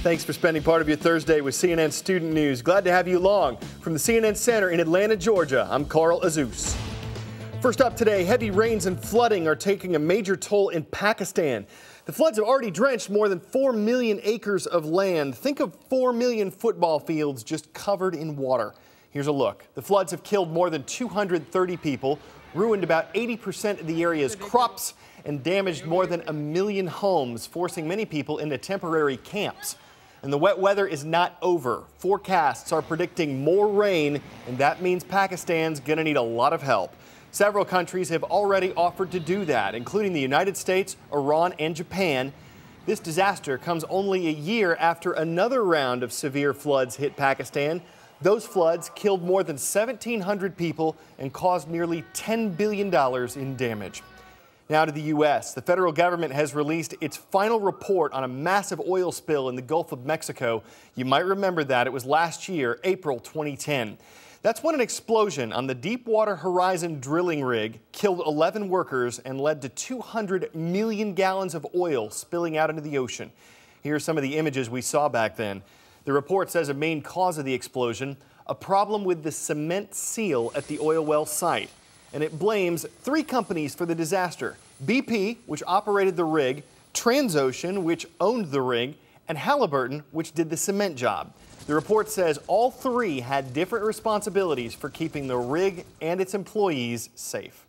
Thanks for spending part of your Thursday with CNN Student News. Glad to have you along. From the CNN Center in Atlanta, Georgia, I'm Carl Azuz. First up today, heavy rains and flooding are taking a major toll in Pakistan. The floods have already drenched more than 4 million acres of land. Think of 4 million football fields just covered in water. Here's a look. The floods have killed more than 230 people, ruined about 80% of the area's crops, and damaged more than 1 million homes, forcing many people into temporary camps. And the wet weather is not over. Forecasts are predicting more rain, and that means Pakistan's going to need a lot of help. Several countries have already offered to do that, including the United States, Iran, and Japan. This disaster comes only a year after another round of severe floods hit Pakistan. Those floods killed more than 1,700 people and caused nearly $10 billion in damage. Now to the U.S. The federal government has released its final report on a massive oil spill in the Gulf of Mexico. You might remember that. It was last year, April 2010. That's when an explosion on the Deepwater Horizon drilling rig killed 11 workers and led to 200 million gallons of oil spilling out into the ocean. Here are some of the images we saw back then. The report says a main cause of the explosion, a problem with the cement seal at the oil well site. And it blames 3 companies for the disaster: BP, which operated the rig, Transocean, which owned the rig, and Halliburton, which did the cement job. The report says all 3 had different responsibilities for keeping the rig and its employees safe.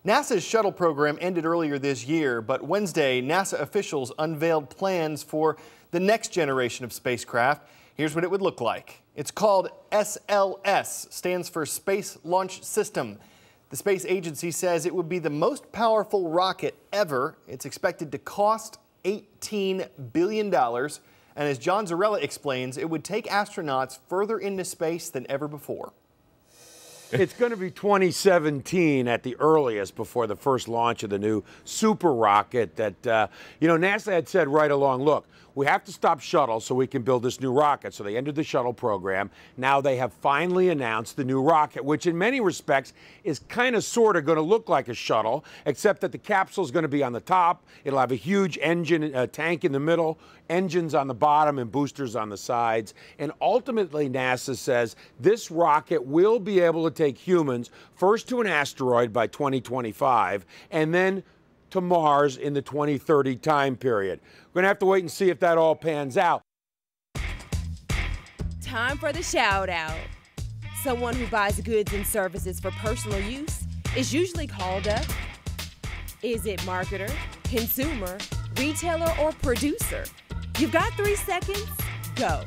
NASA's shuttle program ended earlier this year, but Wednesday, NASA officials unveiled plans for the next generation of spacecraft. Here's what it would look like. It's called SLS, stands for Space Launch System. The space agency says it would be the most powerful rocket ever. It's expected to cost $18 billion. And as John Zarella explains, it would take astronauts further into space than ever before. It's going to be 2017 at the earliest before the first launch of the new super rocket that, NASA had said right along, look, we have to stop shuttle so we can build this new rocket. So they ended the shuttle program. Now they have finally announced the new rocket, which in many respects is kind of sort of going to look like a shuttle, except that the capsule is going to be on the top. It'll have a huge engine tank in the middle, engines on the bottom, and boosters on the sides. And ultimately, NASA says this rocket will be able to take humans first to an asteroid by 2025, and then to Mars in the 2030 time period. We're going to have to wait and see if that all pans out. Time for the shout out. Someone who buys goods and services for personal use is usually called a, is it marketer, consumer, retailer, or producer? You've got 3 seconds, go.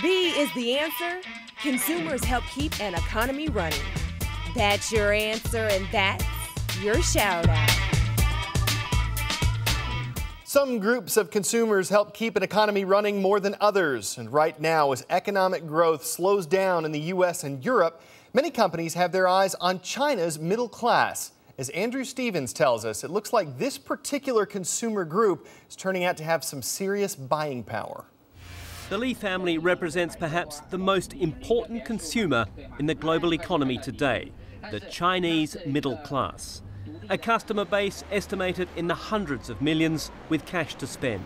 B is the answer. Consumers help keep an economy running. That's your answer, and that's your shout out. Some groups of consumers help keep an economy running more than others. And right now, as economic growth slows down in the U.S. and Europe, many companies have their eyes on China's middle class. As Andrew Stevens tells us, it looks like this particular consumer group is turning out to have some serious buying power. The Li family represents perhaps the most important consumer in the global economy today, the Chinese middle class. A customer base estimated in the hundreds of millions with cash to spend.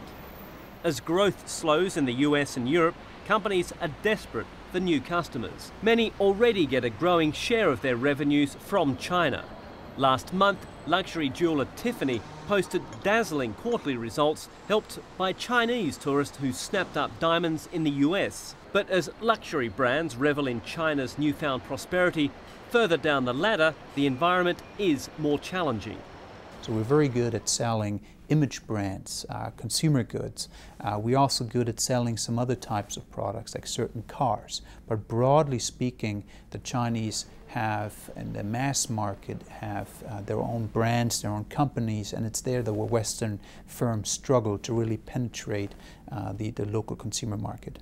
As growth slows in the US and Europe, companies are desperate for new customers. Many already get a growing share of their revenues from China. Last month, luxury jeweler Tiffany posted dazzling quarterly results helped by Chinese tourists who snapped up diamonds in the US. But as luxury brands revel in China's newfound prosperity, further down the ladder, the environment is more challenging. So we're very good at selling image brands, consumer goods. We're also good at selling some other types of products like certain cars. But broadly speaking, the Chinese have, in the mass market, have their own brands, their own companies, and it's there that where Western firms struggle to really penetrate the local consumer market.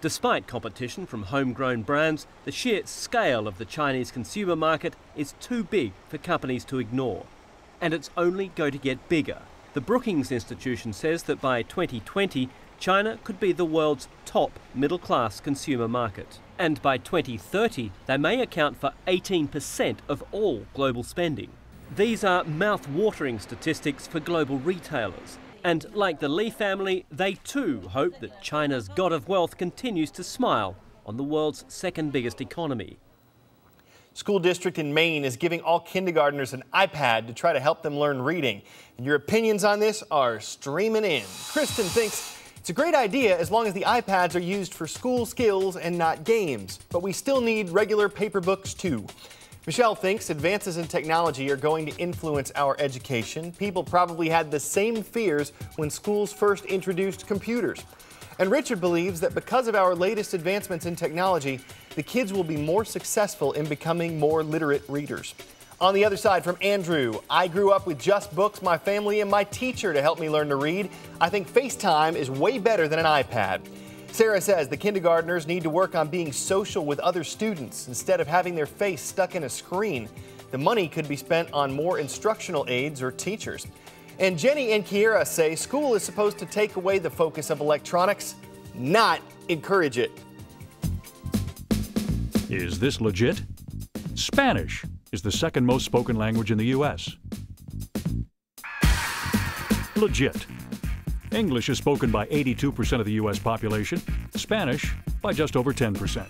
Despite competition from homegrown brands, the sheer scale of the Chinese consumer market is too big for companies to ignore. And it's only going to get bigger. The Brookings Institution says that by 2020, China could be the world's top middle-class consumer market. And by 2030, they may account for 18% of all global spending. These are mouth-watering statistics for global retailers. And like the Li family, they too hope that China's god of wealth continues to smile on the world's second biggest economy. School district in Maine is giving all kindergartners an iPad to try to help them learn reading. And your opinions on this are streaming in. Kristen thinks it's a great idea as long as the iPads are used for school skills and not games. But we still need regular paper books too. Michelle thinks advances in technology are going to influence our education. People probably had the same fears when schools first introduced computers. And Richard believes that because of our latest advancements in technology, the kids will be more successful in becoming more literate readers. On the other side from Andrew, I grew up with just books, my family, and my teacher to help me learn to read. I think FaceTime is way better than an iPad. Sarah says the kindergartners need to work on being social with other students instead of having their face stuck in a screen. The money could be spent on more instructional aids or teachers. And Jenny and Kiera say school is supposed to take away the focus of electronics, not encourage it. Is this legit? Spanish is the second most spoken language in the U.S. Legit. English is spoken by 82% of the U.S. population, Spanish by just over 10%.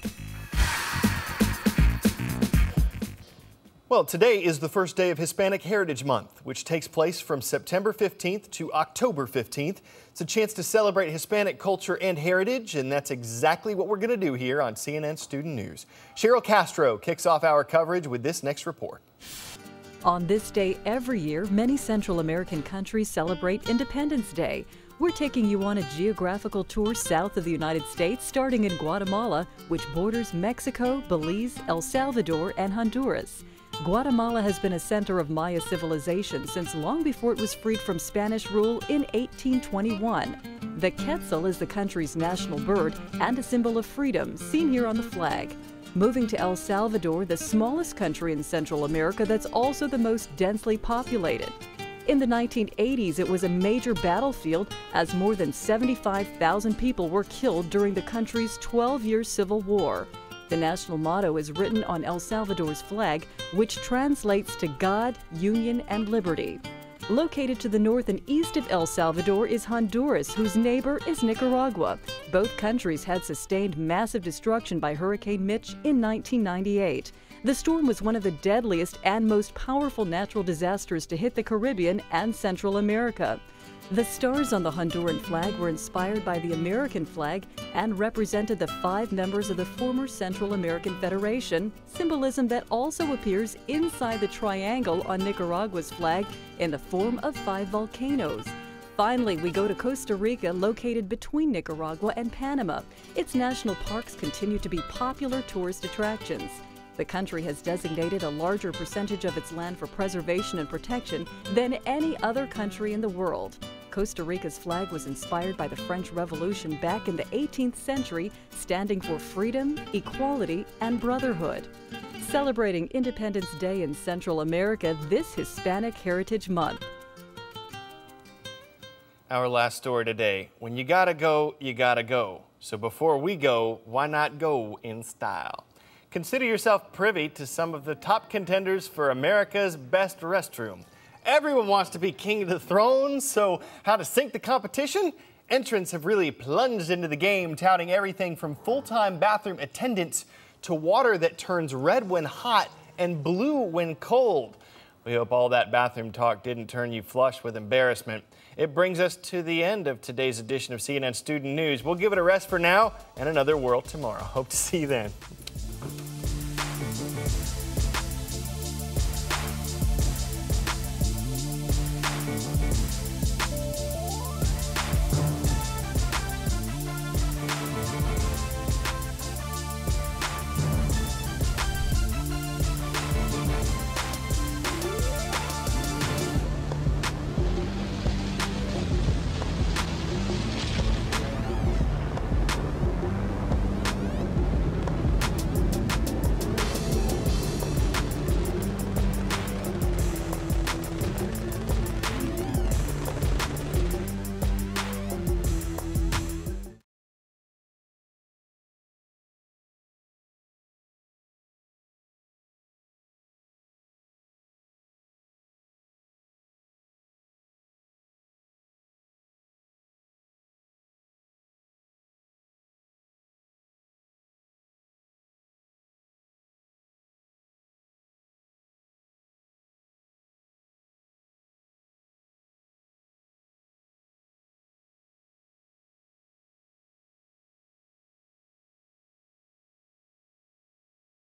Well, today is the first day of Hispanic Heritage Month, which takes place from September 15th to October 15th. It's a chance to celebrate Hispanic culture and heritage, and that's exactly what we're going to do here on CNN Student News. Cheryl Castro kicks off our coverage with this next report. On this day every year, many Central American countries celebrate Independence Day. We're taking you on a geographical tour south of the United States, starting in Guatemala, which borders Mexico, Belize, El Salvador, and Honduras. Guatemala has been a center of Maya civilization since long before it was freed from Spanish rule in 1821. The quetzal is the country's national bird and a symbol of freedom, seen here on the flag. Moving to El Salvador, the smallest country in Central America that's also the most densely populated. In the 1980s, it was a major battlefield as more than 75,000 people were killed during the country's 12-year civil war. The national motto is written on El Salvador's flag, which translates to God, Union, and Liberty. Located to the north and east of El Salvador is Honduras, whose neighbor is Nicaragua. Both countries had sustained massive destruction by Hurricane Mitch in 1998. The storm was one of the deadliest and most powerful natural disasters to hit the Caribbean and Central America. The stars on the Honduran flag were inspired by the American flag and represented the 5 members of the former Central American Federation, symbolism that also appears inside the triangle on Nicaragua's flag in the form of 5 volcanoes. Finally, we go to Costa Rica, located between Nicaragua and Panama. Its national parks continue to be popular tourist attractions. The country has designated a larger percentage of its land for preservation and protection than any other country in the world. Costa Rica's flag was inspired by the French Revolution back in the 18th century, standing for freedom, equality, and brotherhood. Celebrating Independence Day in Central America this Hispanic Heritage Month. Our last story today. When you gotta go, you gotta go. So before we go, why not go in style? Consider yourself privy to some of the top contenders for America's best restroom. Everyone wants to be king of the throne, so how to sink the competition? Entrants have really plunged into the game, touting everything from full-time bathroom attendants to water that turns red when hot and blue when cold. We hope all that bathroom talk didn't turn you flush with embarrassment. It brings us to the end of today's edition of CNN Student News. We'll give it a rest for now and another world tomorrow. Hope to see you then.